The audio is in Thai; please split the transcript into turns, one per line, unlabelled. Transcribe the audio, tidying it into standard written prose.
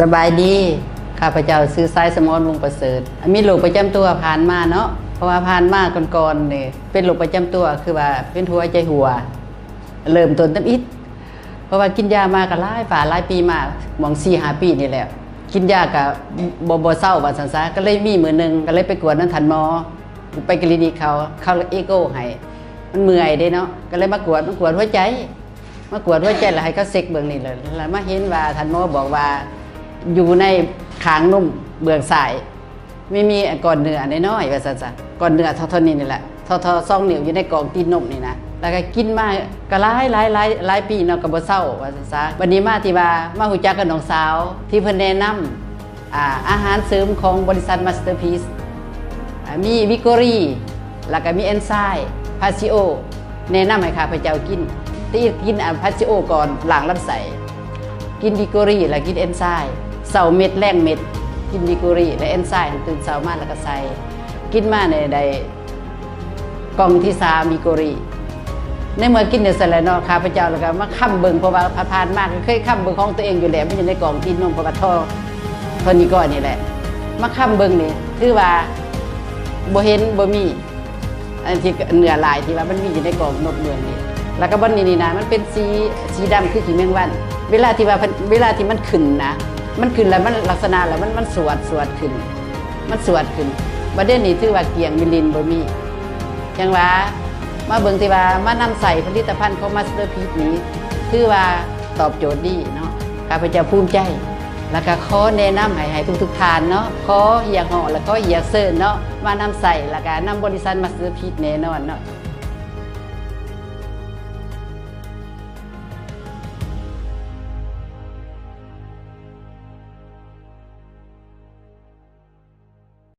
สบายดีข้าพเจ้าซื้อไซสมอนวงประเสริฐมีโรคประจำตัวผ่านมาเนาะเพราะว่าผ่านมาก่อนๆนี่เป็นโรคประจำตัวคือว่าเป็นหัวใจหัวเริ่มต้นตั้งอิดเพราะว่ากินยามาก็หลายปีมาหมอง4-5 ปีนี่แหละกินยากับบ่เศร้าว่าซั่นซะก็เลยมีมื้อนึงก็เลยไปกวดนั้นทันหมอไปคลินิกเขาเอโกให้มันเมื่อยเด้เนาะก็เลยมากวดหัวใจแล้วให้เขาเช็คเบื้องนี่เลยแล้วมาเห็นว่าทันหมอบอกว่าอยู่ในขางนุ่มเบื้องซ้ายไม่มีก้อนเนื้อน้อยๆว่าซั่นซะก้อนเนื้อเท่านี้นี่แหละเท่า2 นิ้วอยู่ในกล่องตีนนมนี่นะแล้วก็กินมาก็หลายปีเนาะก็บ่เศร้าว่าซั่นซะวันนี้มาที่ว่ามาฮู้จักกับน้องสาวที่เพิ่นแนะนำอาหารเสริมของบริษัทมาสเตอร์พีซมีวิกอรี่แล้วก็มีเอนไซม์พาซิโอแนะนำให้ข้าพเจ้ากินที่กินพาซิโอก่อนล้างลำไส้กินวิกอรี่แล้วกินเอนไซม์เสาเม็ดแรงเม็ดกินวิกอรี่และเอนไซม์ตื่นเช้ามาแล้วก็ใส่กินมาในใดกล่องที่3วิกอรี่ในเมื่อกินเนี่ยเสร็จแล้วเนาะข้าพเจ้าแล้วก็มาค้ำเบิ่งเพราะว่าผ่านมากเคยค้ำเบิ่งของตัวเองอยู่แล้วมันอยู่ในกล่องตีนนมเพราะว่าท่อนี้ก่อนนี่แหละมาค้ำเบิ่งนี่คือว่าบ่เห็นบ่มีอันที่เนื้อลายที่ว่ามันมีอยู่ในกล่องนมเมืองนี่แล้วก็บ่นี่นะมันเป็นสีดำคือขี้แมงวันเวลาที่มันขึ้นนะมันขึ้นแล้วมันลักษณะแล้วมันสวดขึ้นมันสวดขึ้นประเด็นนี้ถือว่าเกี่ยงมิลินบ่มีจังว่ามาเบิ่งที่ว่ามานำใส่ผลิตภัณฑ์ของมาสเตอร์พีซนี้ถือว่าตอบโจทย์ดีเนาะข้าพเจ้าภูมิใจแล้วก็ขอแนะนำให้ทุกท่านเนาะขออยากเหาะแล้วก็อยากเซิร์นเนาะมานำใส่แล้วก็นำบริษัทมาสเตอร์พีซแน่นอนเนาะ